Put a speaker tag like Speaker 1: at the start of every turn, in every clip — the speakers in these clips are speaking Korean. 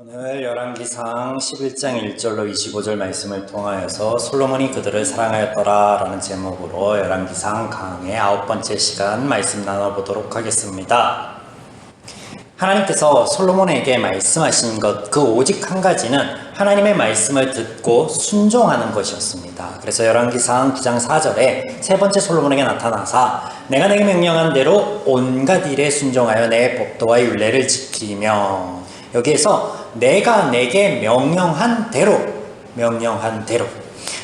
Speaker 1: 오늘 열왕기상 11장 1절로 25절 말씀을 통하여서 솔로몬이 그들을 사랑하였더라 라는 제목으로 열왕기상 강의 9번째 시간 말씀 나눠보도록 하겠습니다. 하나님께서 솔로몬에게 말씀하신 것 그 오직 한 가지는 하나님의 말씀을 듣고 순종하는 것이었습니다. 그래서 열왕기상 9장 4절에 세 번째 솔로몬에게 나타나사 내가 내게 명령한 대로 온갖 일에 순종하여 내 법도와 율례를 지키며, 여기에서 내가 내게 명령한 대로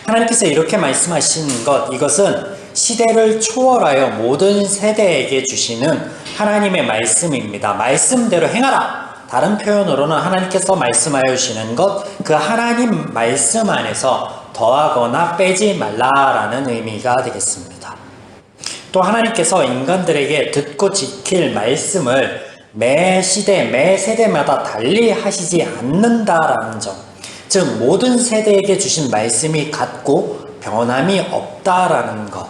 Speaker 1: 하나님께서 이렇게 말씀하신 것, 이것은 시대를 초월하여 모든 세대에게 주시는 하나님의 말씀입니다. 말씀대로 행하라. 다른 표현으로는 하나님께서 말씀하여 주시는 것, 그 하나님 말씀 안에서 더하거나 빼지 말라라는 의미가 되겠습니다. 또 하나님께서 인간들에게 듣고 지킬 말씀을 매 시대, 매 세대마다 달리 하시지 않는다라는 점, 즉 모든 세대에게 주신 말씀이 같고 변함이 없다라는 것.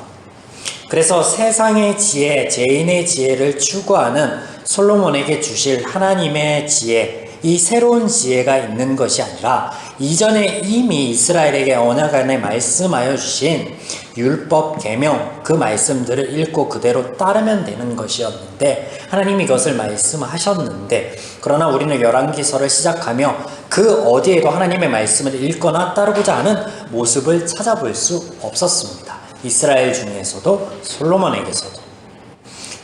Speaker 1: 그래서 세상의 지혜, 죄인의 지혜를 추구하는 솔로몬에게 주실 하나님의 지혜, 이 새로운 지혜가 있는 것이 아니라 이전에 이미 이스라엘에게 언약 안에 말씀하여 주신 율법, 계명, 그 말씀들을 읽고 그대로 따르면 되는 것이었는데, 하나님이 이것을 말씀하셨는데, 그러나 우리는 열왕기서를 시작하며 그 어디에도 하나님의 말씀을 읽거나 따르고자 하는 모습을 찾아볼 수 없었습니다. 이스라엘 중에서도 솔로몬에게서도.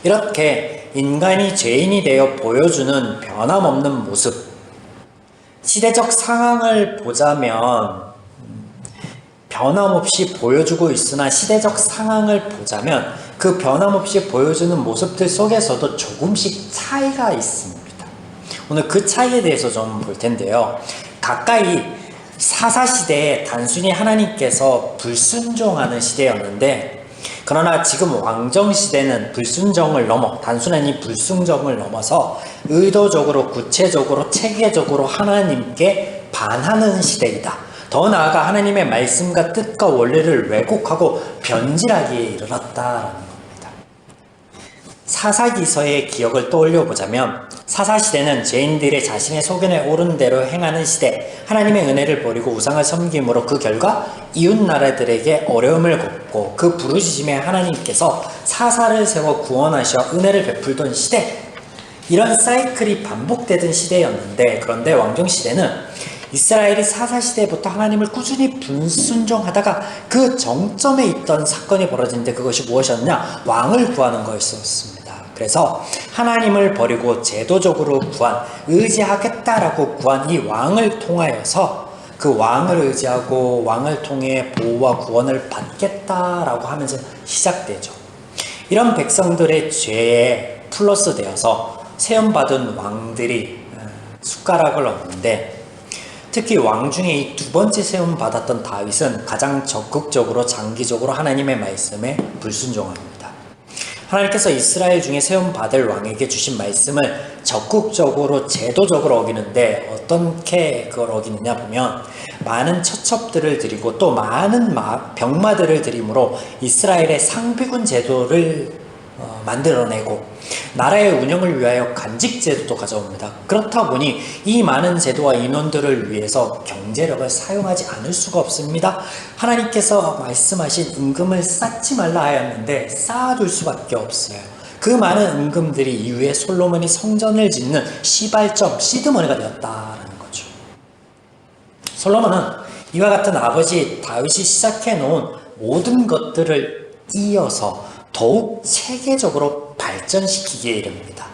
Speaker 1: 이렇게 인간이 죄인이 되어 보여주는 변함없는 모습, 시대적 상황을 보자면 변함없이 보여주고 있으나 시대적 상황을 보자면 그 변함없이 보여주는 모습들 속에서도 조금씩 차이가 있습니다. 오늘 그 차이에 대해서 좀 볼 텐데요. 가까이 사사시대에 단순히 하나님께서 불순종하는 시대였는데, 그러나 지금 왕정시대는 불순종을 넘어, 단순한 이 불순종을 넘어서 의도적으로, 구체적으로, 체계적으로 하나님께 반하는 시대이다. 더 나아가 하나님의 말씀과 뜻과 원리를 왜곡하고 변질하기에 이르렀다라는 겁니다. 사사기서의 기억을 떠올려 보자면, 사사시대는 죄인들이 자신의 소견에 오른 대로 행하는 시대, 하나님의 은혜를 버리고 우상을 섬김으로 그 결과 이웃나라들에게 어려움을 걷고 그 부르짖음에 하나님께서 사사를 세워 구원하셔 은혜를 베풀던 시대, 이런 사이클이 반복되던 시대였는데, 그런데 왕정시대는 이스라엘이 사사시대부터 하나님을 꾸준히 불순종하다가 그 정점에 있던 사건이 벌어진데, 그것이 무엇이었냐? 왕을 구하는 것이었습니다. 그래서 하나님을 버리고 제도적으로 구한, 의지하겠다라고 구한 이 왕을 통하여서 그 왕을 의지하고 왕을 통해 보호와 구원을 받겠다라고 하면서 시작되죠. 이런 백성들의 죄에 플러스 되어서 세움받은 왕들이 숟가락을 얹는데, 특히 왕 중에 이 두 번째 세움 받았던 다윗은 가장 적극적으로 장기적으로 하나님의 말씀에 불순종합니다. 하나님께서 이스라엘 중에 세움 받을 왕에게 주신 말씀을 적극적으로 제도적으로 어기는데, 어떻게 그걸 어기느냐 보면 많은 처첩들을 드리고 또 많은 병마들을 드림으로 이스라엘의 상비군 제도를 만들어내고 나라의 운영을 위하여 간직 제도도 가져옵니다. 그렇다 보니 이 많은 제도와 인원들을 위해서 경제력을 사용하지 않을 수가 없습니다. 하나님께서 말씀하신 은금을 쌓지 말라 하였는데 쌓아둘 수밖에 없어요. 그 많은 은금들이 이후에 솔로몬이 성전을 짓는 시발점, 시드머니가 되었다라는 거죠. 솔로몬은 이와 같은 아버지 다윗이 시작해 놓은 모든 것들을 이어서 더욱 체계적으로 발전시키기에 이릅니다.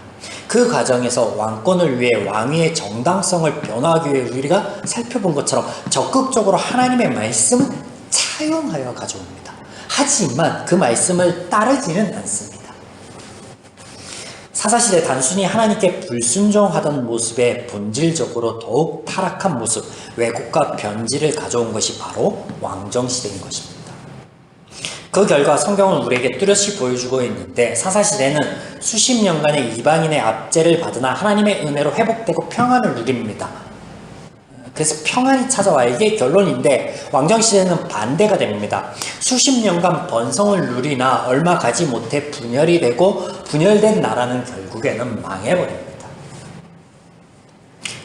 Speaker 1: 그 과정에서 왕권을 위해 왕위의 정당성을 변화하기 위해 우리가 살펴본 것처럼 적극적으로 하나님의 말씀을 차용하여 가져옵니다. 하지만 그 말씀을 따르지는 않습니다. 사사시대 단순히 하나님께 불순종하던 모습에 본질적으로 더욱 타락한 모습, 왜곡과 변질을 가져온 것이 바로 왕정시대인 것입니다. 그 결과 성경은 우리에게 뚜렷이 보여주고 있는데, 사사시대는 수십 년간의 이방인의 압제를 받으나 하나님의 은혜로 회복되고 평안을 누립니다. 그래서 평안이 찾아와, 이게 결론인데, 왕정시대는 반대가 됩니다. 수십 년간 번성을 누리나 얼마 가지 못해 분열이 되고, 분열된 나라는 결국에는 망해버립니다.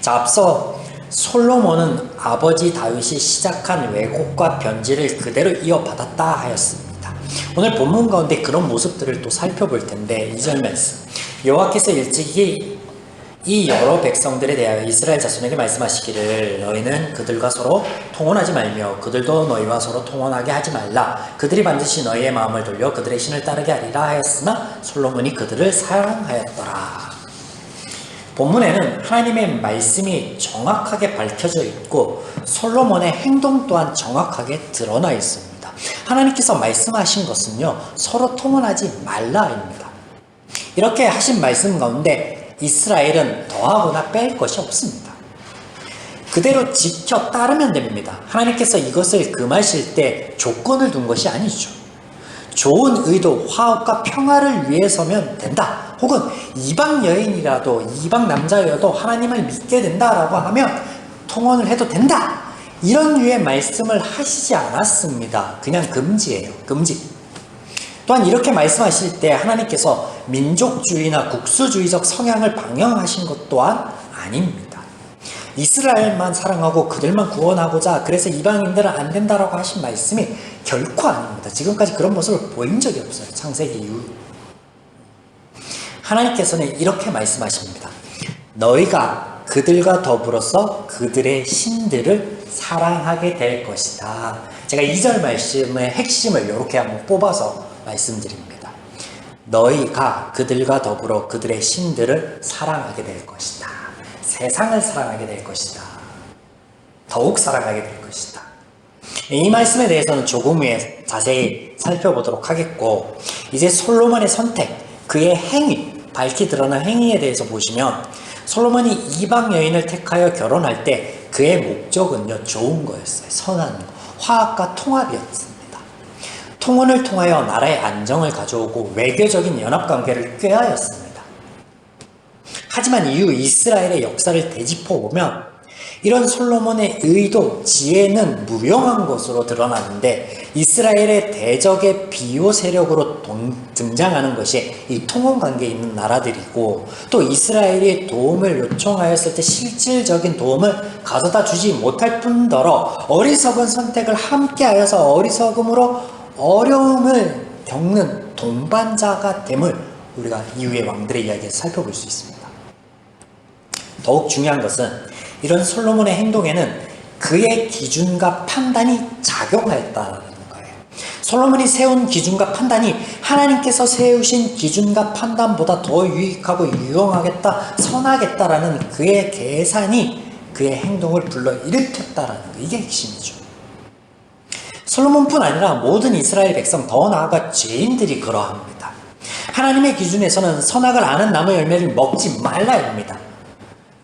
Speaker 1: 자, 앞서 솔로몬은 아버지 다윗이 시작한 왜곡과 변질을 그대로 이어받았다 하였습니다. 오늘 본문 가운데 그런 모습들을 또 살펴볼 텐데 2절 말씀, 여호와께서 일찍이 이 여러 백성들에 대하여 이스라엘 자손에게 말씀하시기를 너희는 그들과 서로 통혼하지 말며 그들도 너희와 서로 통혼하게 하지 말라. 그들이 반드시 너희의 마음을 돌려 그들의 신을 따르게 하리라 하였으나 솔로몬이 그들을 사랑하였더라. 본문에는 하나님의 말씀이 정확하게 밝혀져 있고 솔로몬의 행동 또한 정확하게 드러나 있습니다. 하나님께서 말씀하신 것은요, 서로 통혼하지 말라입니다. 이렇게 하신 말씀 가운데 이스라엘은 더하거나 뺄 것이 없습니다. 그대로 지켜 따르면 됩니다. 하나님께서 이것을 금하실 때 조건을 둔 것이 아니죠. 좋은 의도, 화합과 평화를 위해서면 된다. 혹은 이방 여인이라도 이방 남자여도 하나님을 믿게 된다라고 하면 통혼을 해도 된다. 이런 류의 말씀을 하시지 않았습니다. 그냥 금지예요. 금지. 또한 이렇게 말씀하실 때 하나님께서 민족주의나 국수주의적 성향을 방영하신 것 또한 아닙니다. 이스라엘만 사랑하고 그들만 구원하고자 그래서 이방인들은 안 된다라고 하신 말씀이 결코 아닙니다. 지금까지 그런 모습을 보인 적이 없어요. 창세기 이후. 하나님께서는 이렇게 말씀하십니다. 너희가 그들과 더불어서 그들의 신들을 사랑하게 될 것이다. 제가 2절 말씀의 핵심을 이렇게 한번 뽑아서 말씀드립니다. 너희가 그들과 더불어 그들의 신들을 사랑하게 될 것이다. 세상을 사랑하게 될 것이다. 더욱 사랑하게 될 것이다. 이 말씀에 대해서는 조금 후에 자세히 살펴보도록 하겠고, 이제 솔로몬의 선택, 그의 행위, 밝히 드러난 행위에 대해서 보시면 솔로몬이 이방 여인을 택하여 결혼할 때 그의 목적은요, 좋은 거였어요. 선한 거, 화합과 통합이었습니다. 통혼을 통하여 나라의 안정을 가져오고 외교적인 연합관계를 꾀하였습니다. 하지만 이후 이스라엘의 역사를 되짚어 보면 이런 솔로몬의 의도, 지혜는 무용한 것으로 드러나는데 이스라엘의 대적의 비호 세력으로 등장하는 것이 이 통혼관계에 있는 나라들이고, 또 이스라엘이 도움을 요청하였을 때 실질적인 도움을 가져다 주지 못할 뿐더러 어리석은 선택을 함께하여서 어리석음으로 어려움을 겪는 동반자가 됨을 우리가 이후의 왕들의 이야기에서 살펴볼 수 있습니다. 더욱 중요한 것은 이런 솔로몬의 행동에는 그의 기준과 판단이 작용하였다는 거예요. 솔로몬이 세운 기준과 판단이 하나님께서 세우신 기준과 판단보다 더 유익하고 유용하겠다, 선하겠다라는 그의 계산이 그의 행동을 불러일으켰다라는 거, 이게 핵심이죠. 솔로몬뿐 아니라 모든 이스라엘 백성, 더 나아가 죄인들이 그러합니다. 하나님의 기준에서는 선악을 아는 나무 열매를 먹지 말라입니다.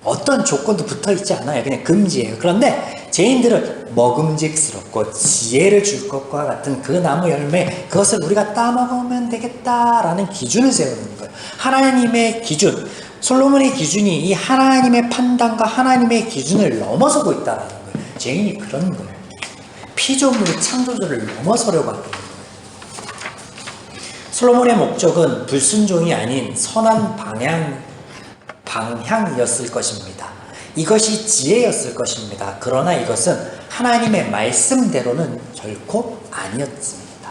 Speaker 1: 어떤 조건도 붙어있지 않아요. 그냥 금지예요. 그런데 죄인들은 먹음직스럽고 지혜를 줄 것과 같은 그 나무 열매, 그것을 우리가 따먹으면 되겠다라는 기준을 세우는 거예요. 하나님의 기준, 솔로몬의 기준이 이 하나님의 판단과 하나님의 기준을 넘어서고 있다는 거예요. 죄인이 그런 거예요. 피조물의 창조주를 넘어서려고 하는 거예요. 솔로몬의 목적은 불순종이 아닌 선한 방향이었을 것입니다. 이것이 지혜였을 것입니다. 그러나 이것은 하나님의 말씀대로는 결코 아니었습니다.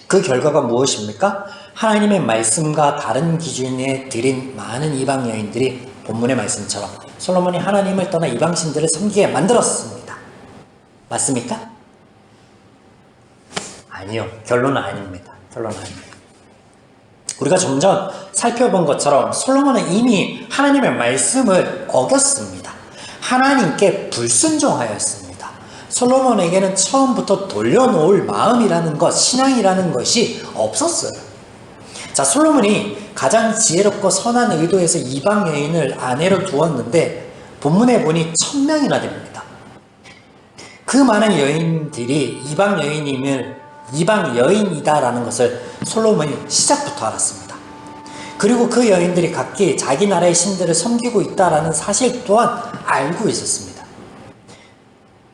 Speaker 1: 그 결과가 무엇입니까? 하나님의 말씀과 다른 기준에 들인 많은 이방 여인들이 본문의 말씀처럼 솔로몬이 하나님을 떠나 이방신들을 섬기게 만들었습니다. 맞습니까? 아니요. 결론은 아닙니다. 결론은 아닙니다. 우리가 좀 전 살펴본 것처럼 솔로몬은 이미 하나님의 말씀을 어겼습니다. 하나님께 불순종하였습니다. 솔로몬에게는 처음부터 돌려놓을 마음이라는 것, 신앙이라는 것이 없었어요. 자, 솔로몬이 가장 지혜롭고 선한 의도에서 이방 여인을 아내로 두었는데 본문에 보니 1000명이나 됩니다. 그 많은 여인들이 이방 여인이다라는 것을 솔로몬이 시작부터 알았습니다. 그리고 그 여인들이 각기 자기 나라의 신들을 섬기고 있다라는 사실 또한 알고 있었습니다.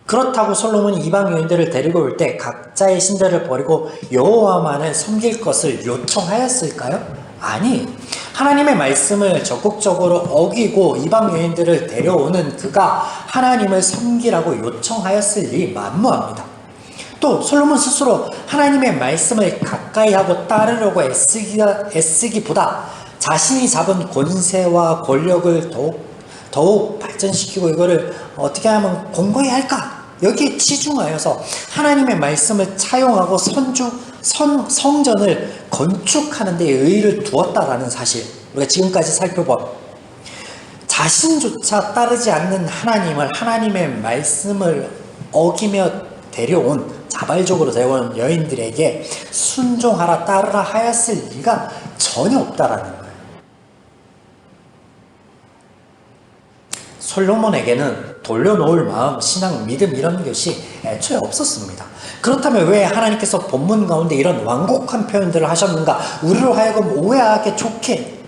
Speaker 1: 그렇다고 솔로몬이 이방 여인들을 데리고 올 때 각자의 신들을 버리고 여호와만을 섬길 것을 요청하였을까요? 아니, 하나님의 말씀을 적극적으로 어기고 이방 여인들을 데려오는 그가 하나님을 섬기라고 요청하였을 리 만무합니다. 또 솔로몬 스스로 하나님의 말씀을 가까이 하고 따르려고 애쓰기보다 자신이 잡은 권세와 권력을 더욱 발전시키고 이거를 어떻게 하면 공고히 할까? 여기에 치중하여서 하나님의 말씀을 차용하고 성전을 건축하는 데 의의를 두었다라는 사실, 우리가 지금까지 살펴본 자신조차 따르지 않는 하나님을, 하나님의 말씀을 어기며 자발적으로 데려온 여인들에게 순종하라 따르라 하였을 리가 전혀 없다라는 거예요. 솔로몬에게는 돌려놓을 마음, 신앙, 믿음 이런 것이 애초에 없었습니다. 그렇다면 왜 하나님께서 본문 가운데 이런 완곡한 표현들을 하셨는가? 우리로 하여금 오해하게 좋게.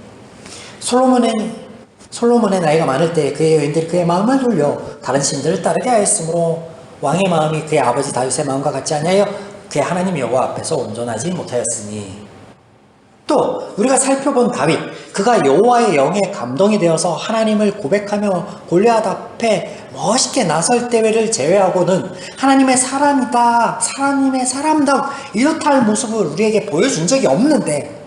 Speaker 1: 솔로몬의 나이가 많을 때 그의 여인들이 그의 마음을 돌려 다른 신들을 따르게 하였으므로 왕의 마음이 그의 아버지 다윗의 마음과 같지 아니하여 그의 하나님 여호와 앞에서 온전하지 못하였으니. 또 우리가 살펴본 다윗, 그가 여호와의 영에 감동이 되어서 하나님을 고백하며 골리앗 앞에 멋있게 나설 때를 제외하고는 하나님의 사람이다, 하나님의 사람다 이렇다 할 모습을 우리에게 보여준 적이 없는데,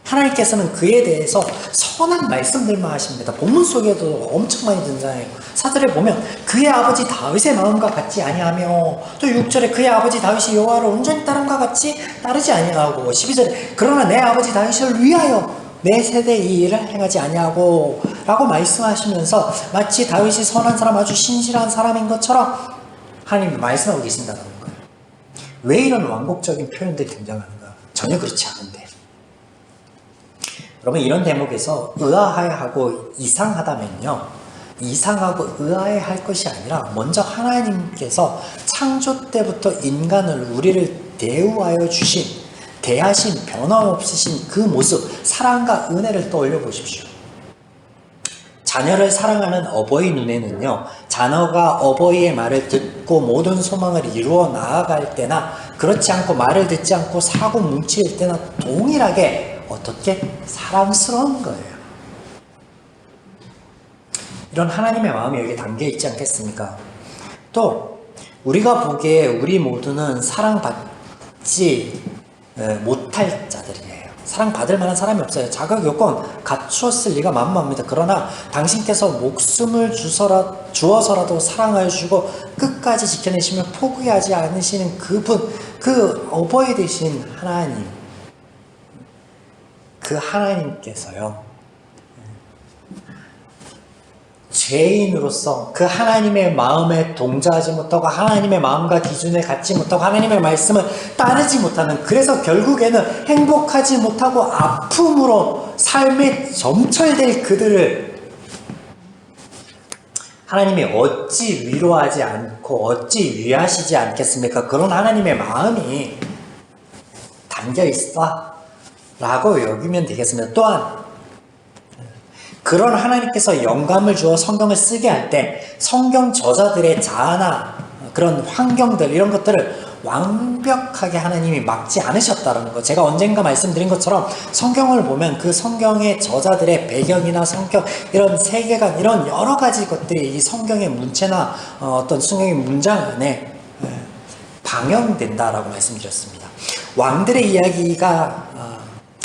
Speaker 1: 하나님께서는 그에 대해서 선한 말씀들만 하십니다. 본문 속에도 엄청 많이 등장해요. 사절에 보면 그의 아버지 다윗의 마음과 같지 아니하며, 또 6절에 그의 아버지 다윗이 여호와를 온전히 따름과 같이 따르지 아니하고, 12절에 그러나 내 아버지 다윗을 위하여 내 세대 이 일을 행하지 아니하고 라고 말씀하시면서 마치 다윗이 선한 사람, 아주 신실한 사람인 것처럼 하나님이 말씀하고 계신다는 거예요. 왜 이런 완곡적인 표현들이 등장하는가? 전혀 그렇지 않은데, 여러분, 이런 대목에서 의아해하고 이상하다면요, 이상하고 의아해할 것이 아니라 먼저 하나님께서 창조 때부터 인간을, 우리를 대하신 변함없으신 그 모습, 사랑과 은혜를 떠올려 보십시오. 자녀를 사랑하는 어버이 눈에는요, 자녀가 어버이의 말을 듣고 모든 소망을 이루어 나아갈 때나, 그렇지 않고 말을 듣지 않고 사고 뭉칠 때나 동일하게 어떻게 사랑스러운 거예요. 이런 하나님의 마음이 여기 담겨 있지 않겠습니까? 또 우리가 보기에 우리 모두는 사랑받지 못할 자들이에요. 사랑받을 만한 사람이 없어요. 자격 요건 갖추었을 리가 만무합니다. 그러나 당신께서 목숨을 주어서라도 사랑하여 주시고 끝까지 지켜내시며 포기하지 않으시는 그분, 그 어버이 되신 하나님, 그 하나님께서요, 죄인으로서 그 하나님의 마음에 동조하지 못하고 하나님의 마음과 기준에 갖지 못하고 하나님의 말씀을 따르지 못하는, 그래서 결국에는 행복하지 못하고 아픔으로 삶에 점철될 그들을 하나님이 어찌 위로하지 않고 어찌 위하시지 않겠습니까? 그런 하나님의 마음이 담겨 있어 라고 여기면 되겠습니다. 또한 그런 하나님께서 영감을 주어 성경을 쓰게 할 때 성경 저자들의 자아나 그런 환경들, 이런 것들을 완벽하게 하나님이 막지 않으셨다는 거. 제가 언젠가 말씀드린 것처럼 성경을 보면 그 성경의 저자들의 배경이나 성격, 이런 세계관, 이런 여러 가지 것들이 이 성경의 문체나 어떤 성경의 문장 안에 방영된다라고 말씀드렸습니다. 왕들의 이야기가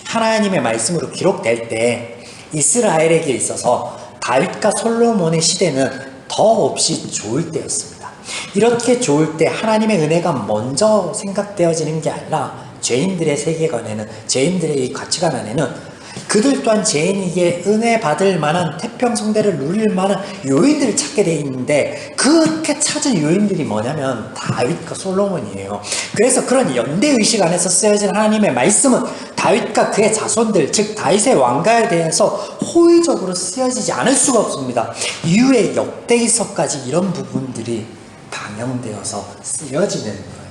Speaker 1: 하나님의 말씀으로 기록될 때 이스라엘에게 있어서 다윗과 솔로몬의 시대는 더없이 좋을 때였습니다. 이렇게 좋을 때 하나님의 은혜가 먼저 생각되어지는 게 아니라 죄인들의 세계관에는, 죄인들의 이 가치관 안에는 그들 또한 죄인에게 은혜 받을 만한 태평성대를 누릴 만한 요인들을 찾게 돼 있는데, 그렇게 찾은 요인들이 뭐냐면 다윗과 솔로몬이에요. 그래서 그런 연대의식 안에서 쓰여진 하나님의 말씀은 다윗과 그의 자손들, 즉 다윗의 왕가에 대해서 호의적으로 쓰여지지 않을 수가 없습니다. 이후에 역대기서까지 이런 부분들이 방영되어서 쓰여지는 거예요.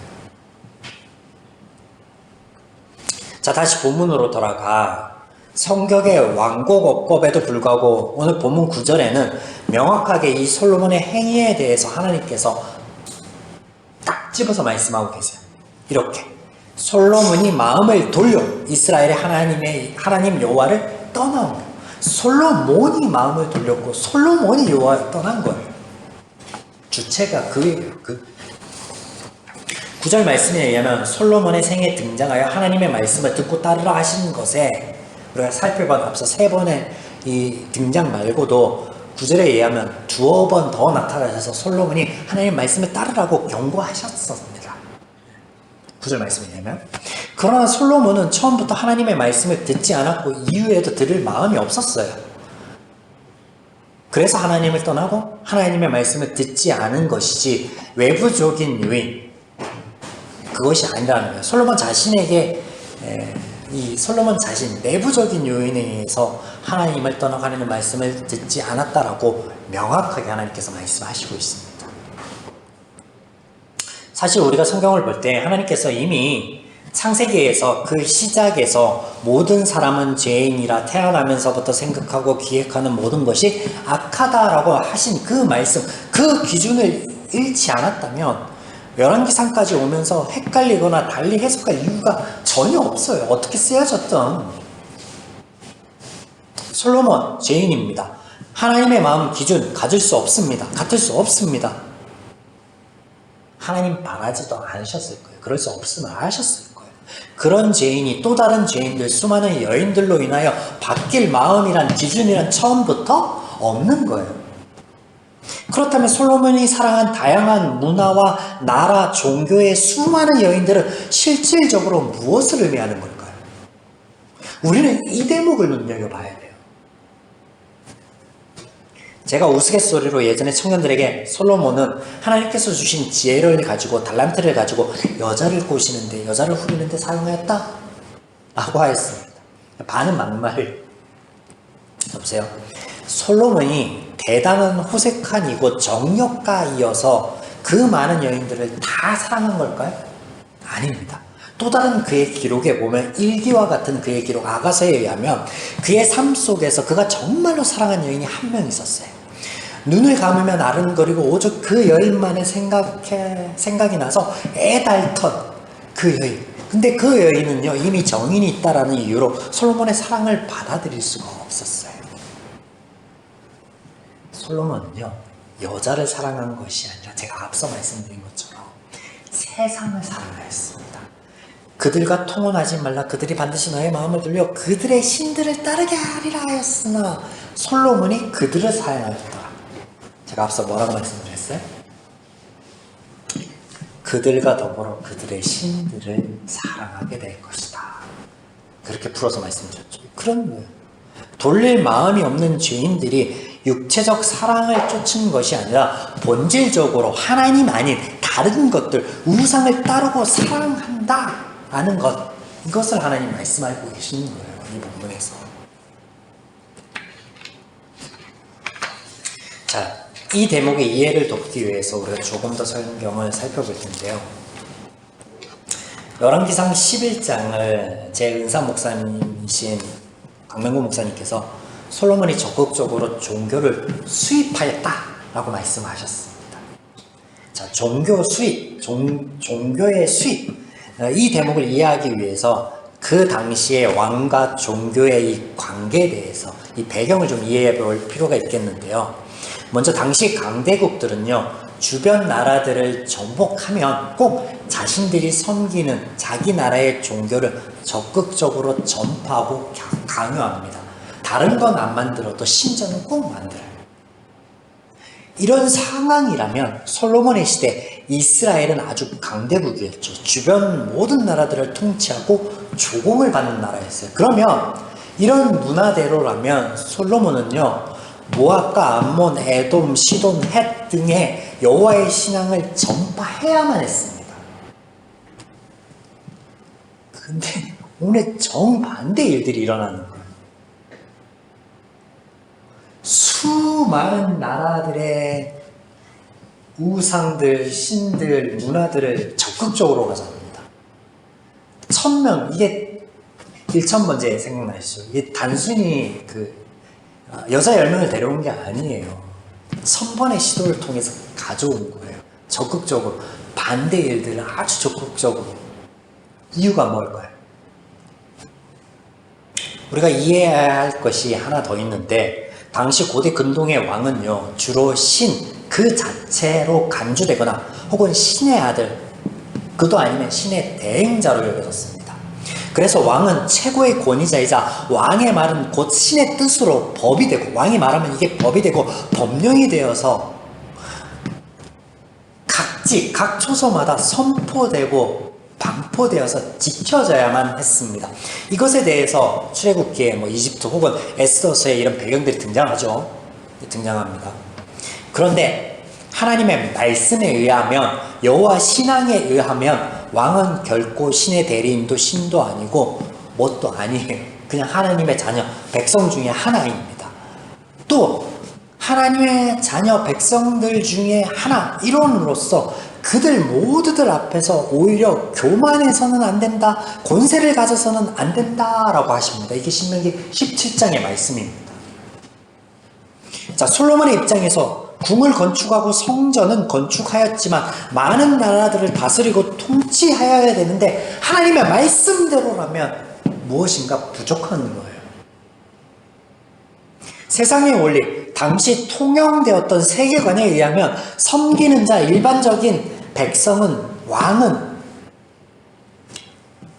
Speaker 1: 자, 다시 본문으로 돌아가 성경의 완곡어법에도 불구하고 오늘 본문 9절에는 명확하게 이 솔로몬의 행위에 대해서 하나님께서 딱 집어서 말씀하고 계세요. 이렇게 솔로몬이 마음을 돌려 이스라엘의 하나님 여호와를 떠난 거예요. 솔로몬이 마음을 돌렸고 솔로몬이 여호와를 떠난 거예요. 주체가 그예요. 9절 말씀에 의하면 솔로몬의 생에 등장하여 하나님의 말씀을 듣고 따르라 하신 것에 우리가 살펴본 앞서 3번의 이 등장 말고도 9절에 의하면 두어 번 더 나타나셔서 솔로몬이 하나님의 말씀을 따르라고 경고하셨습니다. 9절 말씀에 의하면 그러나 솔로몬은 처음부터 하나님의 말씀을 듣지 않았고 이후에도 들을 마음이 없었어요. 그래서 하나님을 떠나고 하나님의 말씀을 듣지 않은 것이지 외부적인 요인 그것이 아니라는 거예요. 솔로몬 자신에게 이 솔로몬 자신 내부적인 요인에 의해서 하나님을 떠나고 하나님의 말씀을 듣지 않았다라고 명확하게 하나님께서 말씀하시고 있습니다. 사실 우리가 성경을 볼 때 하나님께서 이미 창세기에서 그 시작에서 모든 사람은 죄인이라 태어나면서부터 생각하고 기획하는 모든 것이 악하다라고 하신 그 말씀, 그 기준을 잃지 않았다면 열왕기상까지 오면서 헷갈리거나 달리 해석할 이유가 전혀 없어요. 어떻게 쓰여졌든. 솔로몬 죄인입니다. 하나님의 마음 기준 가질 수 없습니다. 같을 수 없습니다. 하나님 바라지도 않으셨을 거예요. 그럴 수 없음을 아셨을 거예요. 그런 죄인이 또 다른 죄인들, 수많은 여인들로 인하여 바뀔 마음이란 기준이란 처음부터 없는 거예요. 그렇다면 솔로몬이 사랑한 다양한 문화와 나라, 종교의 수많은 여인들은 실질적으로 무엇을 의미하는 걸까요? 우리는 이 대목을 눈여겨봐야 돼요. 제가 우스갯소리로 예전에 청년들에게 솔로몬은 하나님께서 주신 지혜를 가지고 달란트를 가지고 여자를 꼬시는데 여자를 후리는데 사용하였다 라고 하였습니다. 반은 막말. 여보세요. 솔로몬이 대단한 호색한 이고 정력가이어서 그 많은 여인들을 다 사랑한 걸까요? 아닙니다. 또 다른 그의 기록에 보면 일기와 같은 그의 기록 아가서에 의하면 그의 삶 속에서 그가 정말로 사랑한 여인이 한 명 있었어요. 눈을 감으면 아른거리고 오직 그 여인만의 생각이 나서 애달턴 그 여인. 근데 그 여인은요 이미 정인이 있다라는 이유로 솔로몬의 사랑을 받아들일 수가 없었어요. 솔로몬은요 여자를 사랑한 것이 아니라 제가 앞서 말씀드린 것처럼 세상을 사랑하였습니다. 그들과 통혼하지 말라. 그들이 반드시 너의 마음을 돌려 그들의 신들을 따르게 하리라 하였으나 솔로몬이 그들을 사랑하였더라. 제가 앞서 뭐라고 말씀드렸어요? 그들과 더불어 그들의 신들을 사랑하게 될 것이다. 그렇게 풀어서 말씀드렸죠. 그런 거예요. 돌릴 마음이 없는 죄인들이 육체적 사랑을 쫓은 것이 아니라 본질적으로 하나님 아닌 다른 것들, 우상을 따르고 사랑한다 라는 것, 이것을 하나님 말씀하고 계시는 거예요. 이 부분에서. 자, 이 대목의 이해를 돕기 위해서 우리가 조금 더 성경을 살펴볼 텐데요. 열왕기상 11장을 제 은사 목사님이신 강명구 목사님께서 솔로몬이 적극적으로 종교를 수입하였다라고 말씀하셨습니다. 자, 종교 수입, 종교의 수입, 이 대목을 이해하기 위해서 그 당시의 왕과 종교의 이 관계에 대해서 이 배경을 좀 이해해 볼 필요가 있겠는데요. 먼저 당시 강대국들은요, 주변 나라들을 정복하면 꼭 자신들이 섬기는 자기 나라의 종교를 적극적으로 전파하고 강요합니다. 다른 건 안 만들어도 신전은 꼭 만들어요. 이런 상황이라면 솔로몬의 시대 이스라엘은 아주 강대국이었죠. 주변 모든 나라들을 통치하고 조공을 받는 나라였어요. 그러면 이런 문화대로라면 솔로몬은요, 모압과 암몬, 에돔, 시돈, 헷 등의 여호와의 신앙을 전파해야만 했습니다. 근데 오늘 정반대 일들이 일어나는 거예요. 수많은 나라들의 우상들, 신들, 문화들을 적극적으로 가져갑니다. 1000명, 이게 1000번째 생각나시죠? 이게 단순히 여자 10명을 데려온 게 아니에요. 1000번의 시도를 통해서 가져온 거예요. 적극적으로. 반대 일들을 아주 적극적으로. 이유가 뭘까요? 우리가 이해해야 할 것이 하나 더 있는데, 당시 고대 근동의 왕은요, 주로 신 그 자체로 간주되거나 혹은 신의 아들, 그도 아니면 신의 대행자로 여겨졌습니다. 그래서 왕은 최고의 권위자이자 왕의 말은 곧 신의 뜻으로 법이 되고, 왕이 말하면 이게 법이 되고 법령이 되어서 각 초소마다 선포되고 반포되어서 지켜져야만 했습니다. 이것에 대해서 출애굽기에 이집트 혹은 에스더서에 이런 배경들이 등장합니다. 그런데 하나님의 말씀에 의하면, 여호와 신앙에 의하면 왕은 결코 신의 대리인도 신도 아니고 뭣도 아니에요. 그냥 하나님의 자녀, 백성 중에 하나입니다. 또 하나님의 자녀 백성들 중에 하나, 일원으로서 그들 모두들 앞에서 오히려 교만해서는 안 된다, 권세를 가져서는 안 된다라고 하십니다. 이게 신명기 17장의 말씀입니다. 자, 솔로몬의 입장에서 궁을 건축하고 성전은 건축하였지만 많은 나라들을 다스리고 통치하여야 되는데, 하나님의 말씀대로라면 무엇인가 부족한 거예요. 세상의 원리, 당시 통용되었던 세계관에 의하면 섬기는 자, 일반적인 백성은, 왕은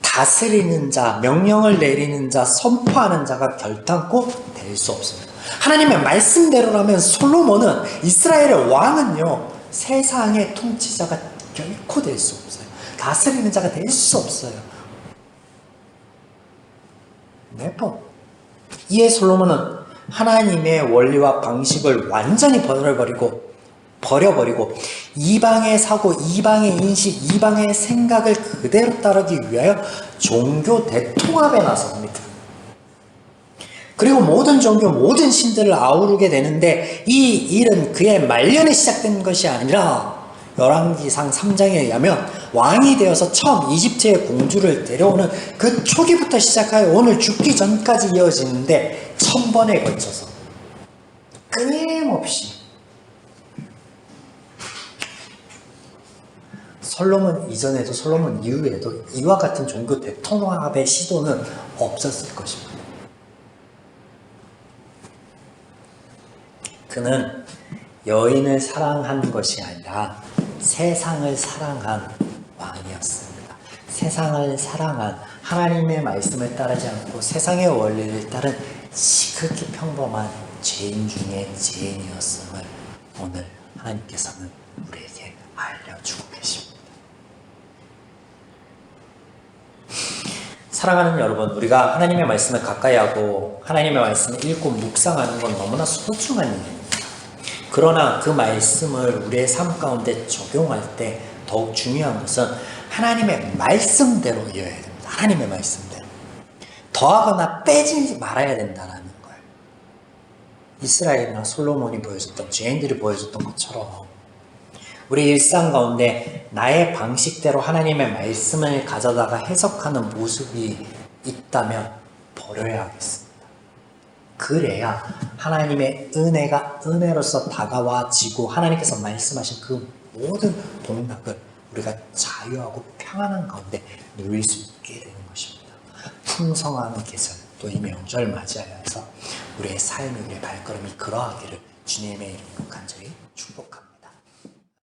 Speaker 1: 다스리는 자, 명령을 내리는 자, 선포하는 자가 결단코 될 수 없습니다. 하나님의 말씀대로라면 솔로몬은, 이스라엘의 왕은요, 세상의 통치자가 결코 될 수 없어요. 다스리는 자가 될 수 없어요. 네버. 이에 솔로몬은 하나님의 원리와 방식을 완전히 버려버리고 이방의 사고, 이방의 인식, 이방의 생각을 그대로 따르기 위하여 종교 대통합에 나섭니다. 그리고 모든 종교, 모든 신들을 아우르게 되는데, 이 일은 그의 말년에 시작된 것이 아니라 열왕기상 3장에 의하면 왕이 되어서 처음 이집트의 공주를 데려오는 그 초기부터 시작하여 오늘 죽기 전까지 이어지는데, 1000번에 걸쳐서 끊임없이 솔로몬 이전에도 솔로몬 이후에도 이와 같은 종교 대통합의 시도는 없었을 것입니다. 그는 여인을 사랑한 것이 아니라 세상을 사랑한 왕이었습니다. 세상을 사랑한, 하나님의 말씀을 따르지 않고 세상의 원리를 따른 지극히 평범한 죄인 중에 죄인이었음을 오늘 하나님께서는 우리에게 알려주고 계십니다. 사랑하는 여러분, 우리가 하나님의 말씀을 가까이 하고 하나님의 말씀을 읽고 묵상하는 건 너무나 소중한 일입니다. 그러나 그 말씀을 우리의 삶 가운데 적용할 때 더욱 중요한 것은 하나님의 말씀대로 이어야 됩니다. 하나님의 말씀대로. 더하거나 빼지 말아야 된다는 거예요. 이스라엘이나 솔로몬이 보여줬던, 죄인들이 보여줬던 것처럼 우리 일상 가운데 나의 방식대로 하나님의 말씀을 가져다가 해석하는 모습이 있다면 버려야 하겠습니다. 그래야 하나님의 은혜가 은혜로서 다가와지고 하나님께서 말씀하신 그 모든 복락을 우리가 자유하고 평안한 가운데 누릴 수 있게 되는 것입니다. 풍성한 계절, 또 이 명절 맞이하여서 우리의 삶의 발걸음이 그러하기를 주님의 이름으로 간절히 축복합니다.